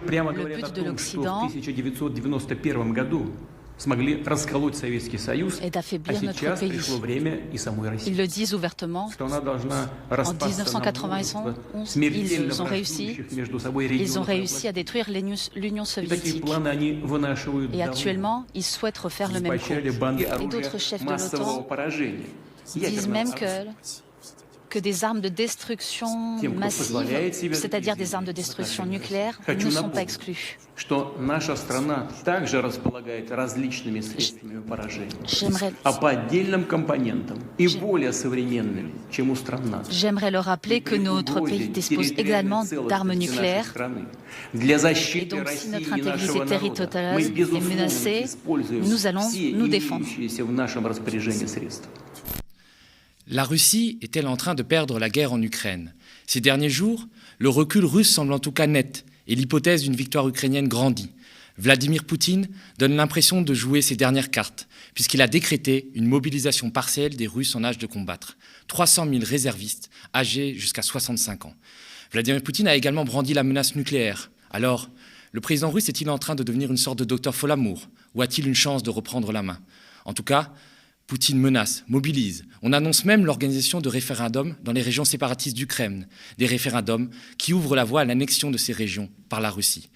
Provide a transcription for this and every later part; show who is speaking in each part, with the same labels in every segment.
Speaker 1: Le but de l'Occident est d'affaiblir notre pays. Ils le disent ouvertement. En 1991, ils ont réussi à détruire l'Union soviétique. Et actuellement, ils souhaitent refaire le même coup. Et d'autres chefs de l'OTAN disent même que des armes de destruction massive, c'est-à-dire des armes de destruction nucléaire, ne sont pas exclues. J'aimerais leur rappeler que notre pays dispose également d'armes nucléaires. Et donc, si notre intégrité territoriale est menacée, nous allons nous défendre.
Speaker 2: La Russie est-elle en train de perdre la guerre en Ukraine? Ces derniers jours, le recul russe semble en tout cas net et l'hypothèse d'une victoire ukrainienne grandit. Vladimir Poutine donne l'impression de jouer ses dernières cartes, puisqu'il a décrété une mobilisation partielle des Russes en âge de combattre. 300 000 réservistes âgés jusqu'à 65 ans. Vladimir Poutine a également brandi la menace nucléaire. Alors, le président russe est-il en train de devenir une sorte de docteur Folamour? Ou a-t-il une chance de reprendre la main? En tout cas, Poutine menace, mobilise. On annonce même l'organisation de référendums dans les régions séparatistes d'Ukraine, des référendums qui ouvrent la voie à l'annexion de ces régions par la Russie.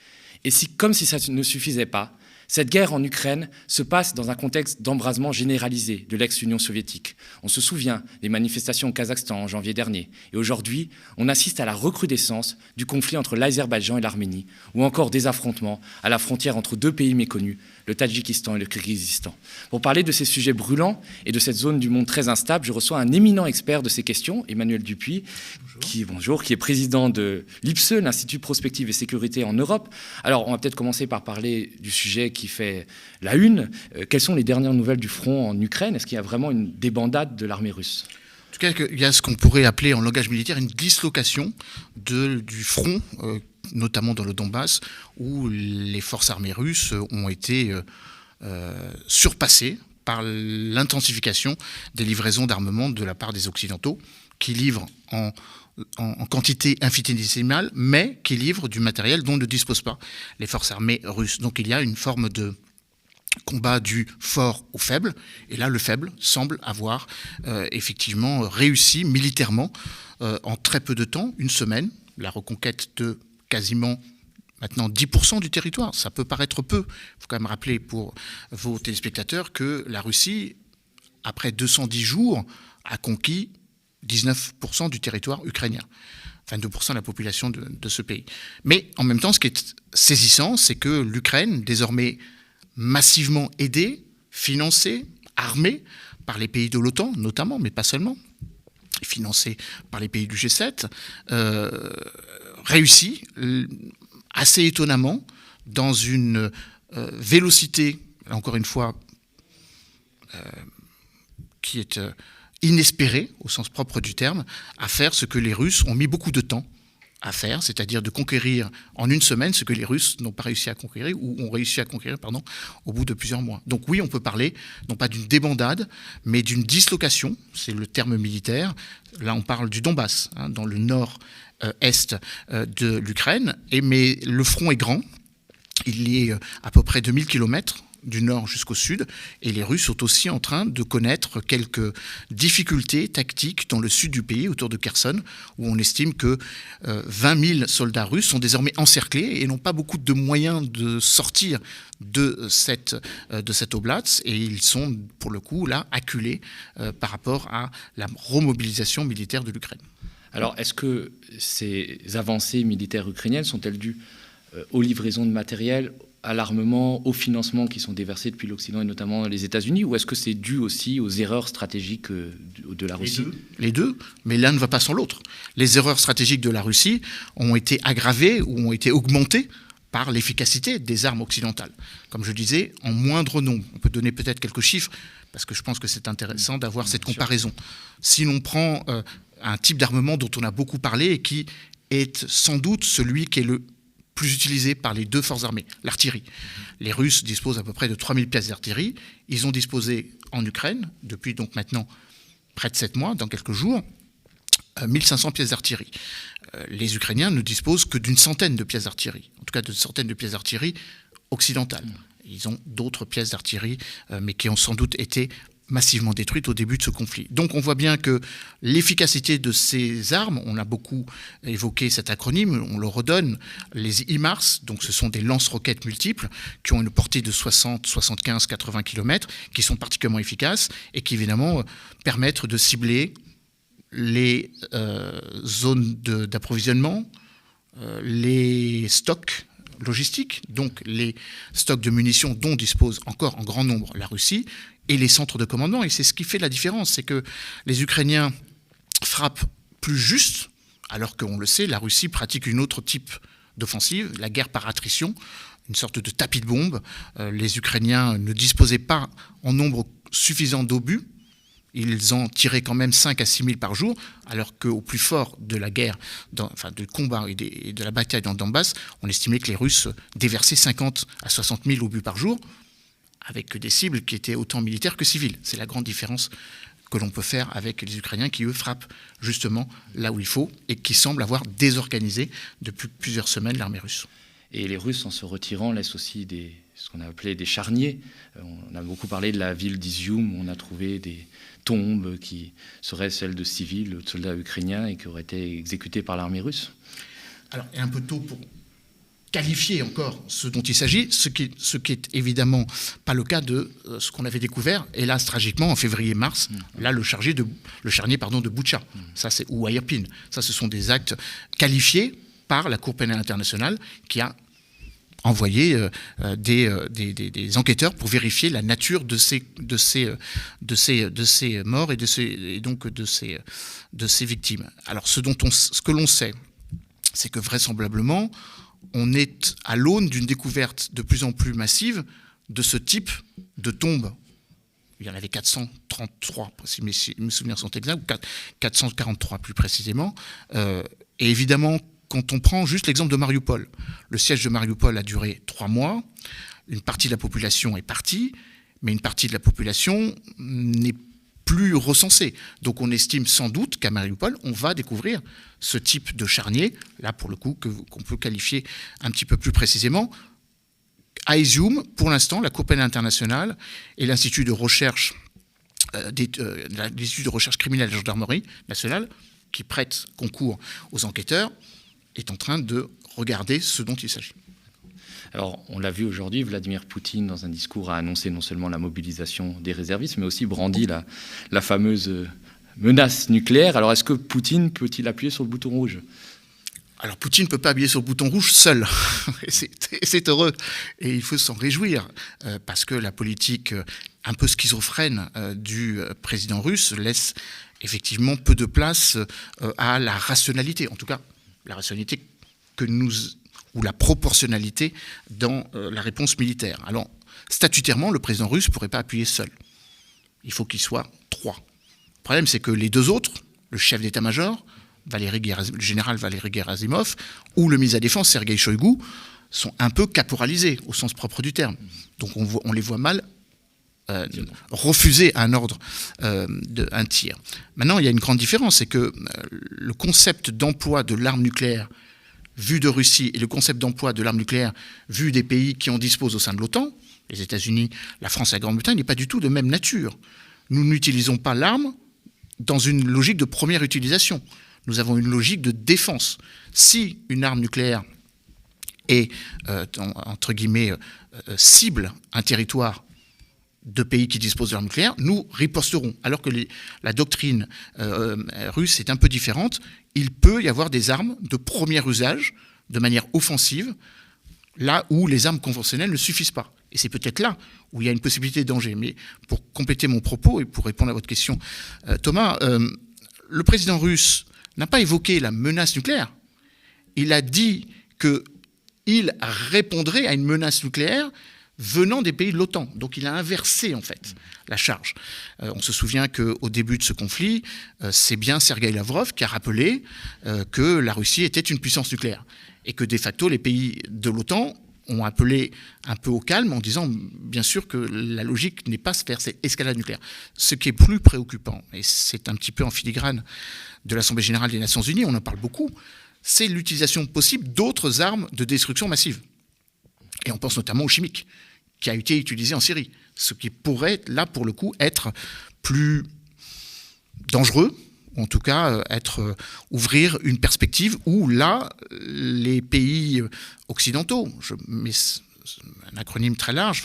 Speaker 2: Et comme si ça ne suffisait pas, cette guerre en Ukraine se passe dans un contexte d'embrasement généralisé de l'ex-Union soviétique. On se souvient des manifestations au Kazakhstan en janvier dernier. Et aujourd'hui, on assiste à la recrudescence du conflit entre l'Azerbaïdjan et l'Arménie, ou encore des affrontements à la frontière entre deux pays méconnus, le Tadjikistan et le Kirghizistan. Pour parler de ces sujets brûlants et de cette zone du monde très instable, je reçois un éminent expert de ces questions, Emmanuel Dupuis, qui est président de l'IPSE, l'Institut Prospective et Sécurité en Europe. Alors, on va peut-être commencer par parler du sujet qui fait la une. Quelles sont les dernières nouvelles du front en Ukraine? Est-ce qu'il y a vraiment une débandade de l'armée russe?
Speaker 3: En tout cas, il y a ce qu'on pourrait appeler en langage militaire une dislocation du front, notamment dans le Donbass, où les forces armées russes ont été surpassées par l'intensification des livraisons d'armement de la part des Occidentaux, qui livrent en quantité infinitésimale, mais qui livrent du matériel dont ne disposent pas les forces armées russes. Donc il y a une forme de combat du fort au faible, et là le faible semble avoir effectivement réussi militairement en très peu de temps, une semaine, la reconquête de quasiment maintenant 10% du territoire. Ça peut paraître peu. Il faut quand même rappeler pour vos téléspectateurs que la Russie, après 210 jours, a conquis 19% du territoire ukrainien. 22% de la population de ce pays. Mais en même temps, ce qui est saisissant, c'est que l'Ukraine, désormais massivement aidée, financée, armée par les pays de l'OTAN, notamment, mais pas seulement, financée par les pays du G7, réussit assez étonnamment dans une vélocité, encore une fois, qui est inespérée, au sens propre du terme, à faire ce que les Russes ont mis beaucoup de temps à faire, c'est-à-dire de conquérir en une semaine ce que les Russes n'ont pas réussi à conquérir, ou ont réussi à conquérir, au bout de plusieurs mois. Donc oui, on peut parler, non pas d'une débandade, mais d'une dislocation, c'est le terme militaire. Là, on parle du Donbass, dans le nord-est de l'Ukraine, mais le front est grand, il est à peu près 2000 km du nord jusqu'au sud, et les Russes sont aussi en train de connaître quelques difficultés tactiques dans le sud du pays, autour de Kherson, où on estime que 20 000 soldats russes sont désormais encerclés et n'ont pas beaucoup de moyens de sortir de cette oblast, et ils sont pour le coup là acculés par rapport à la remobilisation militaire de l'Ukraine.
Speaker 2: Alors, est-ce que ces avancées militaires ukrainiennes sont-elles dues aux livraisons de matériel, à l'armement, au financement qui sont déversés depuis l'Occident et notamment les États-Unis, ou est-ce que c'est dû aussi aux erreurs stratégiques de la Russie?
Speaker 3: Les deux, mais l'un ne va pas sans l'autre. Les erreurs stratégiques de la Russie ont été aggravées ou ont été augmentées par l'efficacité des armes occidentales. Comme je disais, en moindre nombre. On peut donner peut-être quelques chiffres, parce que je pense que c'est intéressant d'avoir cette comparaison. Si l'on prend un type d'armement dont on a beaucoup parlé et qui est sans doute celui qui est le plus utilisé par les deux forces armées, l'artillerie. Les Russes disposent à peu près de 3000 pièces d'artillerie. Ils ont disposé en Ukraine, depuis donc maintenant près de 7 mois, dans quelques jours, 1500 pièces d'artillerie. Les Ukrainiens ne disposent que d'une centaine de pièces d'artillerie, en tout cas d'une centaine de pièces d'artillerie occidentales. Ils ont d'autres pièces d'artillerie, mais qui ont sans doute été massivement détruites au début de ce conflit. Donc on voit bien que l'efficacité de ces armes, on a beaucoup évoqué cet acronyme, on le redonne, les HIMARS, donc ce sont des lance-roquettes multiples qui ont une portée de 60, 75, 80 km, qui sont particulièrement efficaces et qui évidemment permettent de cibler les zones d'approvisionnement, les stocks logistiques, donc les stocks de munitions dont dispose encore en grand nombre la Russie, et les centres de commandement. Et c'est ce qui fait la différence, c'est que les Ukrainiens frappent plus juste, alors qu'on le sait, la Russie pratique une autre type d'offensive, la guerre par attrition, une sorte de tapis de bombes. Les Ukrainiens ne disposaient pas en nombre suffisant d'obus. Ils en tiraient quand même 5 à 6 000 par jour, alors qu'au plus fort de la guerre, du combat et de la bataille dans le Donbass, on estimait que les Russes déversaient 50 à 60 000 obus par jour, avec des cibles qui étaient autant militaires que civiles. C'est la grande différence que l'on peut faire avec les Ukrainiens qui, eux, frappent justement là où il faut et qui semblent avoir désorganisé depuis plusieurs semaines l'armée russe.
Speaker 2: Et les Russes, en se retirant, laissent aussi ce qu'on a appelé des charniers. On a beaucoup parlé de la ville d'Izium, où on a trouvé des tombes qui seraient celles de civils, de soldats ukrainiens, et qui auraient été exécutés par l'armée russe.
Speaker 3: Alors, il est un peu tôt pour qualifier encore ce dont il s'agit, ce qui est évidemment pas le cas de ce qu'on avait découvert, hélas tragiquement, en février-mars, là le charnier de Boutcha, ou à Irpin. Ça, ce sont des actes qualifiés par la Cour pénale internationale qui a envoyé des enquêteurs pour vérifier la nature de ces morts et donc de ces victimes. Alors ce que l'on sait, c'est que vraisemblablement on est à l'aune d'une découverte de plus en plus massive de ce type de tombes. Il y en avait 433, si mes souvenirs sont exacts, ou 443 plus précisément. Et évidemment, quand on prend juste l'exemple de Mariupol, le siège de Mariupol a duré 3 mois, une partie de la population est partie, mais une partie de la population n'est plus recensée. Donc on estime sans doute qu'à Mariupol, on va découvrir ce type de charnier, là pour le coup, qu'on peut qualifier un petit peu plus précisément. À Izium, pour l'instant, la Cour pénale internationale et l'Institut de recherche criminelle de la gendarmerie nationale, qui prête concours aux enquêteurs, est en train de regarder ce dont il s'agit.
Speaker 2: Alors, on l'a vu aujourd'hui, Vladimir Poutine, dans un discours, a annoncé non seulement la mobilisation des réservistes, mais aussi brandi la fameuse menace nucléaire. Alors, est-ce que Poutine peut-il appuyer sur le bouton rouge ?
Speaker 3: Alors, Poutine ne peut pas appuyer sur le bouton rouge seul. C'est heureux. Et il faut s'en réjouir, parce que la politique un peu schizophrène du président russe laisse effectivement peu de place à la rationalité. En tout cas, la rationalité ou la proportionnalité dans la réponse militaire. Alors, statutairement, le président russe ne pourrait pas appuyer seul. Il faut qu'il soit 3. Le problème, c'est que les 2 autres, le chef d'état-major, le général Valéry Gerasimov, ou le ministre de la Défense, Sergueï Shoïgu, sont un peu caporalisés, au sens propre du terme. Donc on les voit mal refuser un ordre d'un tir. Maintenant, il y a une grande différence, c'est que le concept d'emploi de l'arme nucléaire vu de Russie et le concept d'emploi de l'arme nucléaire vu des pays qui en disposent au sein de l'OTAN, les États-Unis, la France et la Grande-Bretagne, n'est pas du tout de même nature. Nous n'utilisons pas l'arme dans une logique de première utilisation. Nous avons une logique de défense. Si une arme nucléaire est, entre guillemets, cible un territoire de pays qui disposent de l'arme nucléaire, nous riposterons. Alors que la doctrine russe est un peu différente. Il peut y avoir des armes de premier usage, de manière offensive, là où les armes conventionnelles ne suffisent pas. Et c'est peut-être là où il y a une possibilité de danger. Mais pour compléter mon propos et pour répondre à votre question, Thomas, le président russe n'a pas évoqué la menace nucléaire. Il a dit qu'il répondrait à une menace nucléaire venant des pays de l'OTAN. Donc il a inversé en fait la charge. On se souvient qu'au début de ce conflit, c'est bien Sergueï Lavrov qui a rappelé que la Russie était une puissance nucléaire et que de facto les pays de l'OTAN ont appelé un peu au calme en disant bien sûr que la logique n'est pas de faire cette escalade nucléaire. Ce qui est plus préoccupant, et c'est un petit peu en filigrane de l'Assemblée générale des Nations Unies, on en parle beaucoup, c'est l'utilisation possible d'autres armes de destruction massive. Et on pense notamment au chimique, qui a été utilisé en Syrie, ce qui pourrait, là, pour le coup, être plus dangereux, ou en tout cas ouvrir une perspective où, là, les pays occidentaux, je mets un acronyme très large,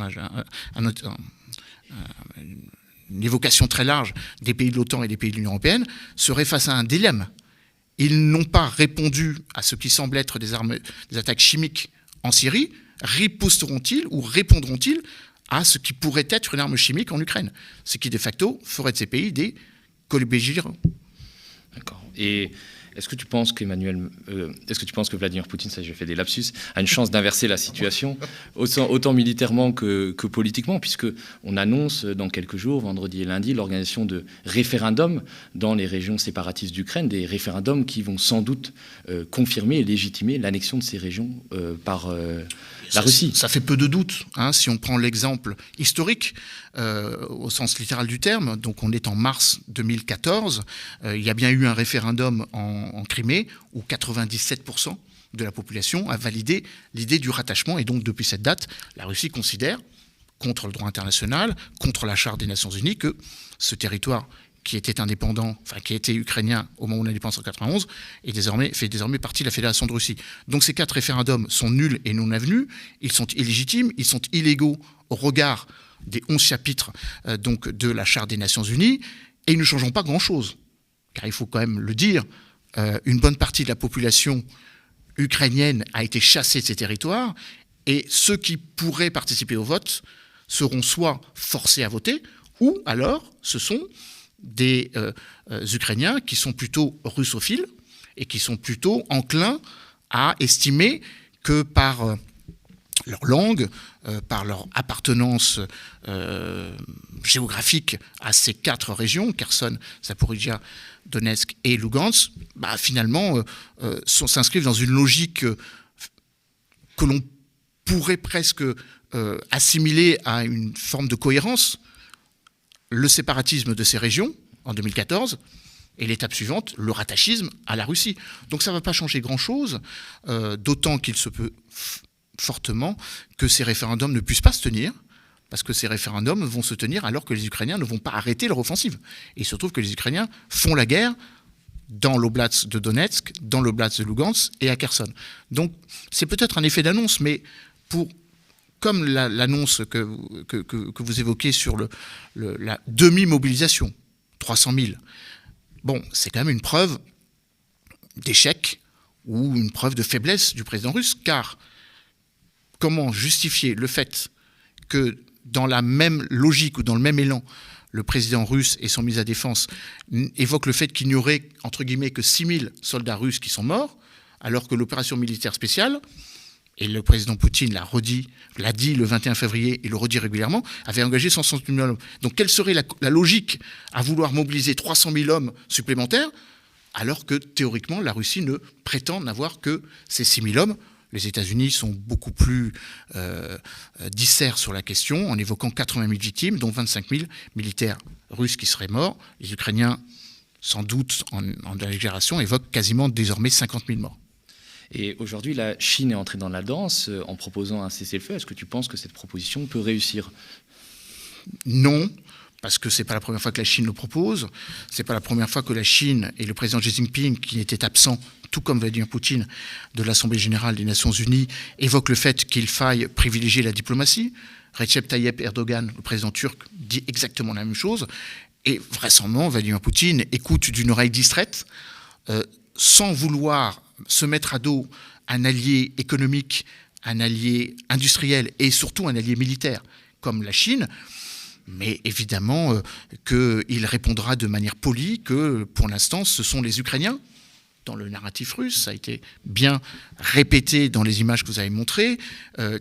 Speaker 3: une évocation très large des pays de l'OTAN et des pays de l'Union européenne, seraient face à un dilemme. Ils n'ont pas répondu à ce qui semble être des attaques chimiques en Syrie. Riposteront-ils ou répondront-ils à ce qui pourrait être une arme chimique en Ukraine, ce qui de facto ferait de ces pays des co-belligérants.
Speaker 2: D'accord. Et est-ce que tu penses que Vladimir Poutine, ça j'ai fait des lapsus, a une chance d'inverser la situation, autant militairement que politiquement, puisque on annonce dans quelques jours, vendredi et lundi, l'organisation de référendums dans les régions séparatistes d'Ukraine, des référendums qui vont sans doute confirmer et légitimer l'annexion de ces régions par la Russie.
Speaker 3: Ça fait peu de doute, hein, si on prend l'exemple historique, au sens littéral du terme. Donc on est en mars 2014, il y a bien eu un référendum en Crimée où 97% de la population a validé l'idée du rattachement, et donc depuis cette date, la Russie considère, contre le droit international, contre la Charte des Nations Unies, que ce territoire qui était indépendant, enfin qui était ukrainien au moment de l'indépendance en 1991, fait désormais partie de la Fédération de Russie. Donc ces 4 référendums sont nuls et non avenus, ils sont illégitimes, ils sont illégaux au regard des 11 chapitres donc de la Charte des Nations Unies, et ils ne changeront pas grand-chose. Car il faut quand même le dire, une bonne partie de la population ukrainienne a été chassée de ces territoires, et ceux qui pourraient participer au vote seront soit forcés à voter, ou alors ce sont des Ukrainiens qui sont plutôt russophiles et qui sont plutôt enclins à estimer que par leur langue, par leur appartenance géographique à ces 4 régions, Kherson, Zaporijia, Donetsk et Lugansk, finalement s'inscrivent dans une logique que l'on pourrait presque assimiler à une forme de cohérence. Le séparatisme de ces régions, en 2014, et l'étape suivante, le rattachisme à la Russie. Donc ça ne va pas changer grand-chose, d'autant qu'il se peut fortement que ces référendums ne puissent pas se tenir, parce que ces référendums vont se tenir alors que les Ukrainiens ne vont pas arrêter leur offensive. Et il se trouve que les Ukrainiens font la guerre dans l'oblast de Donetsk, dans l'oblast de Lugansk et à Kherson. Donc c'est peut-être un effet d'annonce, mais comme l'annonce que vous évoquez sur la demi-mobilisation, 300 000, bon, c'est quand même une preuve d'échec ou une preuve de faiblesse du président russe, car comment justifier le fait que dans la même logique ou dans le même élan, le président russe et son ministre de la Défense évoquent le fait qu'il n'y aurait, entre guillemets, que 6 000 soldats russes qui sont morts, alors que l'opération militaire spéciale, et le président Poutine l'a dit le 21 février et le redit régulièrement, avait engagé 160 000 hommes. Donc quelle serait la logique à vouloir mobiliser 300 000 hommes supplémentaires, alors que théoriquement la Russie ne prétend n'avoir que ces 6 000 hommes? Les États-Unis sont beaucoup plus disserts sur la question, en évoquant 80 000 victimes, dont 25 000 militaires russes qui seraient morts. Les Ukrainiens, sans doute en exagération, évoquent quasiment désormais 50 000 morts.
Speaker 2: Et aujourd'hui, la Chine est entrée dans la danse en proposant un cessez-le-feu. Est-ce que tu penses que cette proposition peut réussir?
Speaker 3: Non, parce que ce n'est pas la première fois que la Chine le propose. Ce n'est pas la première fois que la Chine et le président Xi Jinping, qui était absent, tout comme Vladimir Poutine, de l'Assemblée générale des Nations Unies, évoquent le fait qu'il faille privilégier la diplomatie. Recep Tayyip Erdogan, le président turc, dit exactement la même chose. Et vraisemblablement, Vladimir Poutine écoute d'une oreille distraite, sans vouloir se mettre à dos un allié économique, un allié industriel et surtout un allié militaire comme la Chine, mais évidemment qu'il répondra de manière polie que pour l'instant ce sont les Ukrainiens, dans le narratif russe, ça a été bien répété dans les images que vous avez montrées,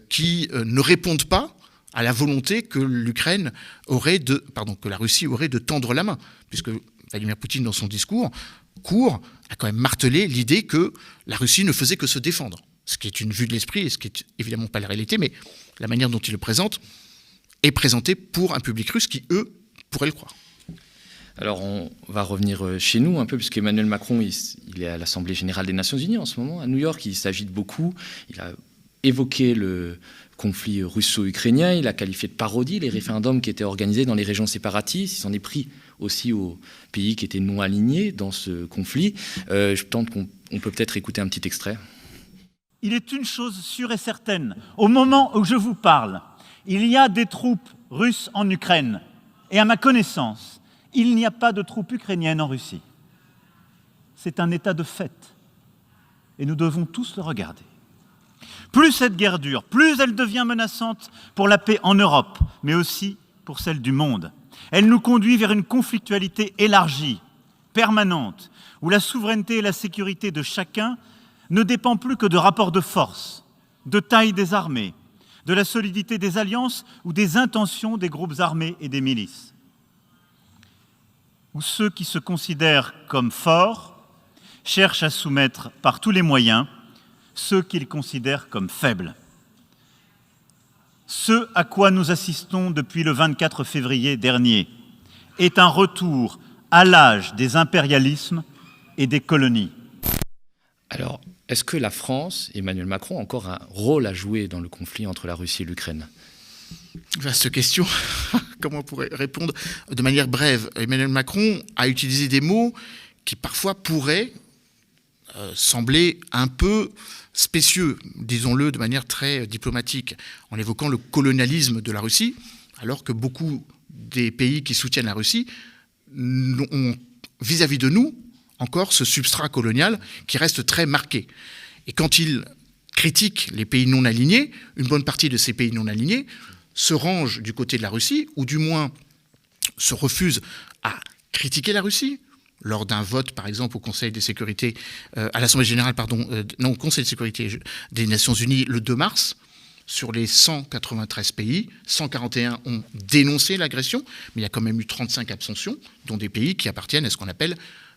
Speaker 3: qui ne répondent pas à la volonté que la Russie aurait de tendre la main, puisque Vladimir Poutine dans son discours court a quand même martelé l'idée que la Russie ne faisait que se défendre. ce qui est une vue de l'esprit et ce qui est évidemment pas la réalité, mais la manière dont il le présente est présenté pour un public russe qui, eux, pourraient le croire.
Speaker 2: Alors on va revenir chez nous un peu, puisque Emmanuel Macron, il est à l'Assemblée générale des Nations Unies en ce moment, à New York, il s'agite beaucoup, il a évoqué le conflit russo-ukrainien, il a qualifié de parodie les référendums qui étaient organisés dans les régions séparatistes, il s'en est pris aussi aux pays qui étaient non alignés dans ce conflit. Je tente qu'on peut peut-être écouter un petit extrait.
Speaker 4: Il est une chose sûre et certaine, au moment où je vous parle, il y a des troupes russes en Ukraine, et à ma connaissance, il n'y a pas de troupes ukrainiennes en Russie. C'est un état de fait, et nous devons tous le regarder. Plus cette guerre dure, plus elle devient menaçante pour la paix en Europe, mais aussi pour celle du monde. Elle nous conduit vers une conflictualité élargie, permanente, où la souveraineté et la sécurité de chacun ne dépendent plus que de rapports de force, de taille des armées, de la solidité des alliances ou des intentions des groupes armés et des milices. Où ceux qui se considèrent comme forts cherchent à soumettre par tous les moyens ceux qu'ils considèrent comme faibles. Ce à quoi nous assistons depuis le 24 février dernier est un retour à l'âge des impérialismes et des colonies.
Speaker 2: Alors, est-ce que la France, Emmanuel Macron, a encore un rôle à jouer dans le conflit entre la Russie et l'Ukraine ?
Speaker 3: Vaste question. Comment on pourrait répondre de manière brève ? Emmanuel Macron a utilisé des mots qui parfois pourraient sembler un peu spécieux, disons-le de manière très diplomatique, en évoquant le colonialisme de la Russie, alors que beaucoup des pays qui soutiennent la Russie ont vis-à-vis de nous encore ce substrat colonial qui reste très marqué. Et quand il critique les pays non alignés, une bonne partie de ces pays non alignés se rangent du côté de la Russie, ou du moins se refusent à critiquer la Russie, lors d'un vote, par exemple, au Conseil de sécurité, à l'Assemblée générale, au Conseil de sécurité des Nations Unies le 2 mars, sur les 193 pays, 141 ont dénoncé l'agression, mais il y a quand même eu 35 abstentions, dont des pays qui appartiennent à ce qu'on appelle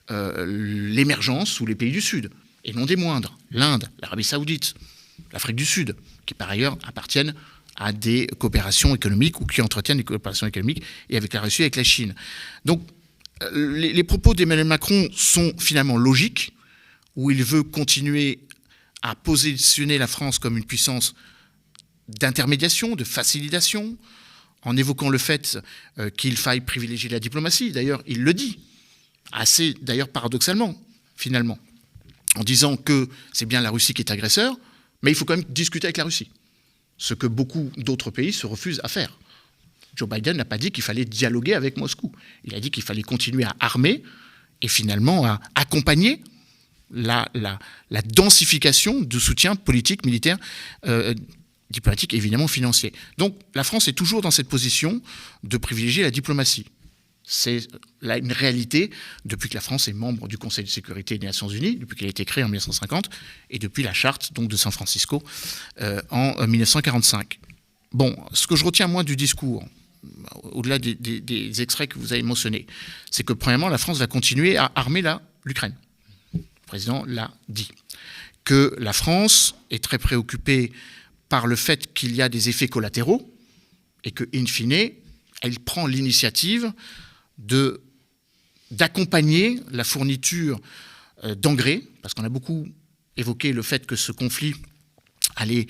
Speaker 3: l'émergence ou les pays du Sud, et non des moindres, l'Inde, l'Arabie Saoudite, l'Afrique du Sud, qui par ailleurs appartiennent à des coopérations économiques ou qui entretiennent des coopérations économiques et avec la Russie et avec la Chine. Donc les propos d'Emmanuel Macron sont finalement logiques, où il veut continuer à positionner la France comme une puissance d'intermédiation, de facilitation, en évoquant le fait qu'il faille privilégier la diplomatie. D'ailleurs, il le dit, assez d'ailleurs paradoxalement, finalement, en disant que c'est bien la Russie qui est agresseur, mais il faut quand même discuter avec la Russie, ce que beaucoup d'autres pays se refusent à faire. Joe Biden n'a pas dit qu'il fallait dialoguer avec Moscou. Il a dit qu'il fallait continuer à armer et finalement à accompagner la densification du soutien politique, militaire, diplomatique et évidemment financier. Donc la France est toujours dans cette position de privilégier la diplomatie. C'est là une réalité depuis que la France est membre du Conseil de sécurité des Nations Unies, depuis qu'elle a été créée en 1950, et depuis la charte donc, de San Francisco en 1945. Bon, ce que je retiens moi du discours, au-delà des extraits que vous avez mentionnés, c'est que premièrement, la France va continuer à armer l'Ukraine. Le président l'a dit. Que la France est très préoccupée par le fait qu'il y a des effets collatéraux et que, in fine, elle prend l'initiative d'accompagner la fourniture d'engrais, parce qu'on a beaucoup évoqué le fait que ce conflit allait,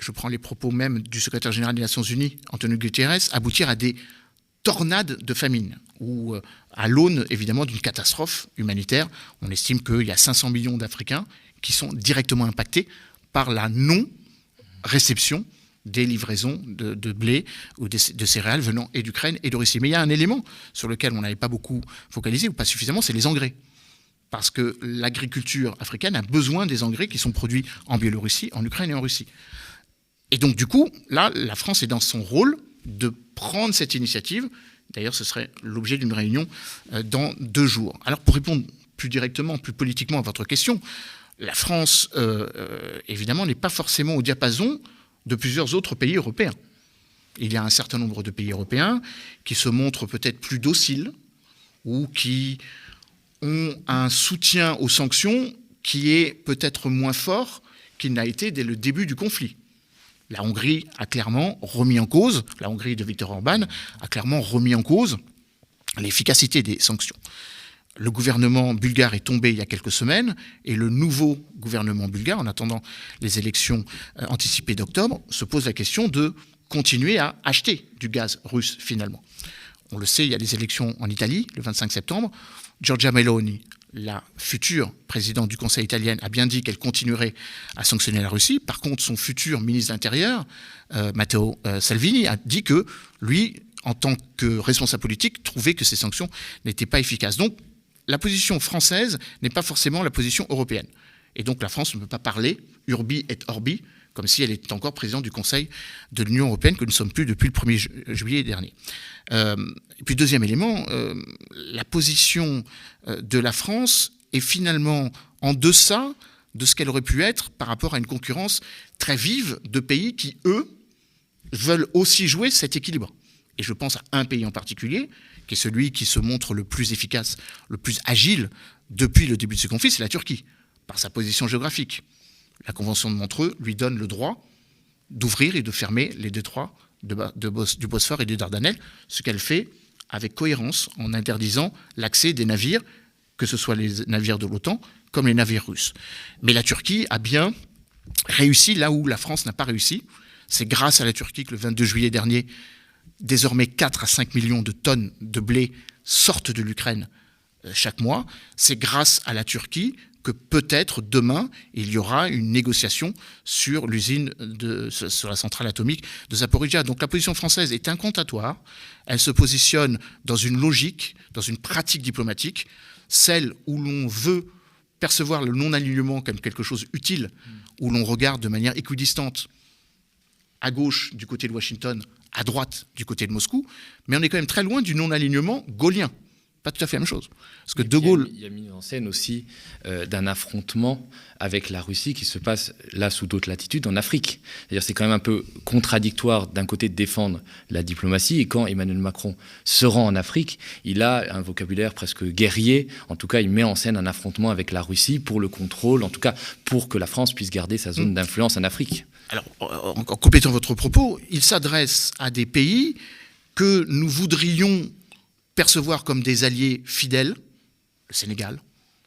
Speaker 3: je prends les propos même du secrétaire général des Nations Unies, Antonio Guterres, aboutir à des tornades de famine, ou à l'aune évidemment d'une catastrophe humanitaire. On estime qu'il y a 500 millions d'Africains qui sont directement impactés par la non-réception des livraisons de blé ou de céréales venant et d'Ukraine et de Russie. Mais il y a un élément sur lequel on n'avait pas beaucoup focalisé, ou pas suffisamment, c'est les engrais. Parce que l'agriculture africaine a besoin des engrais qui sont produits en Biélorussie, en Ukraine et en Russie. Et donc du coup, là, la France est dans son rôle de prendre cette initiative. D'ailleurs, ce serait l'objet d'une réunion dans 2 jours. Alors pour répondre plus directement, plus politiquement à votre question, la France, évidemment, n'est pas forcément au diapason de plusieurs autres pays européens. Il y a un certain nombre de pays européens qui se montrent peut-être plus dociles ou qui ont un soutien aux sanctions qui est peut-être moins fort qu'il n'a été dès le début du conflit. La Hongrie a clairement remis en cause, la Hongrie de Viktor Orban a clairement remis en cause l'efficacité des sanctions. Le gouvernement bulgare est tombé il y a quelques semaines et le nouveau gouvernement bulgare, en attendant les élections anticipées d'octobre, se pose la question de continuer à acheter du gaz russe finalement. On le sait, il y a des élections en Italie le 25 septembre. Giorgia Meloni, la future présidente du Conseil italien, a bien dit qu'elle continuerait à sanctionner la Russie. Par contre, son futur ministre de l'Intérieur, Matteo Salvini, a dit que lui, en tant que responsable politique, trouvait que ces sanctions n'étaient pas efficaces. Donc, la position française n'est pas forcément la position européenne. Et donc, la France ne peut pas parler urbi et orbi, comme si elle était encore présidente du Conseil de l'Union européenne, que nous ne sommes plus depuis le 1er juillet dernier. Et puis, deuxième élément, la position de la France est finalement en deçà de ce qu'elle aurait pu être par rapport à une concurrence très vive de pays qui, eux, veulent aussi jouer cet équilibre. Et je pense à un pays en particulier, qui est celui qui se montre le plus efficace, le plus agile depuis le début de ce conflit, c'est la Turquie, par sa position géographique. La Convention de Montreux lui donne le droit d'ouvrir et de fermer les détroits du Bosphore et des Dardanelles, ce qu'elle fait avec cohérence en interdisant l'accès des navires, que ce soit les navires de l'OTAN comme les navires russes. Mais la Turquie a bien réussi là où la France n'a pas réussi. C'est grâce à la Turquie que le 22 juillet dernier, désormais 4 à 5 millions de tonnes de blé sortent de l'Ukraine chaque mois. C'est grâce à la Turquie que peut-être demain, il y aura une négociation sur sur la centrale atomique de Zaporijia. Donc la position française est incantatoire. Elle se positionne dans une logique, dans une pratique diplomatique, celle où l'on veut percevoir le non-alignement comme quelque chose utile, où l'on regarde de manière équidistante à gauche du côté de Washington, à droite du côté de Moscou, mais on est quand même très loin du non-alignement gaulien. Pas tout à fait la même chose. Parce que De Gaulle...
Speaker 2: Il y a mis en scène aussi d'un affrontement avec la Russie qui se passe là sous d'autres latitudes en Afrique. C'est-à-dire c'est quand même un peu contradictoire d'un côté de défendre la diplomatie et quand Emmanuel Macron se rend en Afrique, il a un vocabulaire presque guerrier. En tout cas, il met en scène un affrontement avec la Russie pour le contrôle, en tout cas pour que la France puisse garder sa zone d'influence en Afrique.
Speaker 3: Alors, en complétant votre propos, il s'adresse à des pays que nous voudrions percevoir comme des alliés fidèles, le Sénégal,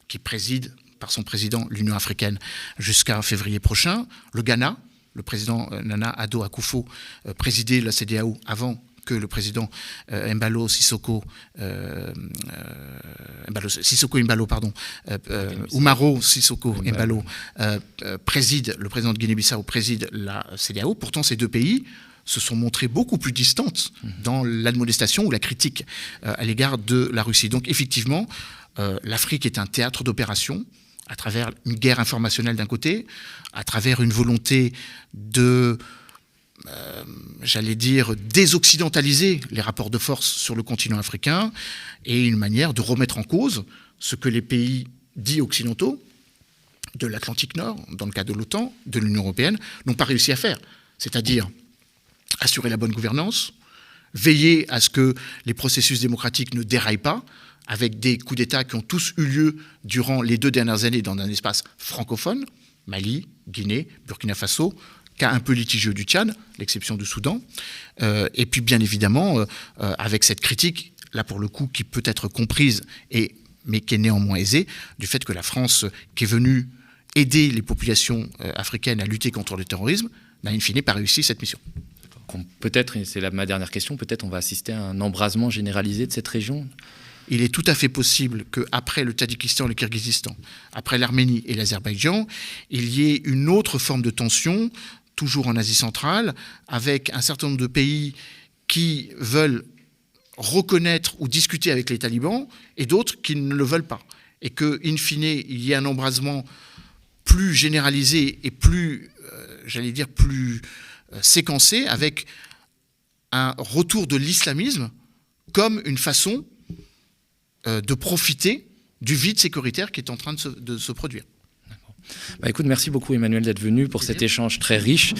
Speaker 3: qui préside par son président l'Union africaine jusqu'à février prochain, le Ghana, le président Nana Addo Akufo présidait la CEDEAO avant que le président Umaro Sissoko Embalo préside, le président de Guinée-Bissau préside la CEDEAO. Pourtant, ces deux pays se sont montrés beaucoup plus distantes dans l'admonestation ou la critique à l'égard de la Russie. Donc effectivement, l'Afrique est un théâtre d'opération à travers une guerre informationnelle d'un côté, à travers une volonté de, désoccidentaliser les rapports de force sur le continent africain et une manière de remettre en cause ce que les pays dits occidentaux, de l'Atlantique Nord, dans le cas de l'OTAN, de l'Union européenne, n'ont pas réussi à faire. C'est-à-dire assurer la bonne gouvernance, veiller à ce que les processus démocratiques ne déraillent pas, avec des coups d'État qui ont tous eu lieu durant les 2 dernières années dans un espace francophone, Mali, Guinée, Burkina Faso, cas un peu litigieux du Tchad, l'exception du Soudan, et puis bien évidemment, avec cette critique, là pour le coup, qui peut être comprise, mais qui est néanmoins aisée, du fait que la France, qui est venue aider les populations africaines à lutter contre le terrorisme, n'a in fine pas réussi cette mission.
Speaker 2: Peut-être, et c'est ma dernière question, peut-être on va assister à un embrasement généralisé de cette région.
Speaker 3: Il est tout à fait possible qu'après le Tadjikistan, le Kirghizistan, après l'Arménie et l'Azerbaïdjan, il y ait une autre forme de tension, toujours en Asie centrale, avec un certain nombre de pays qui veulent reconnaître ou discuter avec les talibans et d'autres qui ne le veulent pas. Et qu'in fine, il y ait un embrasement plus généralisé et plus, plus séquencé, avec un retour de l'islamisme comme une façon de profiter du vide sécuritaire qui est en train de se produire.
Speaker 2: Écoute, merci beaucoup Emmanuel d'être venu pour cet échange très riche.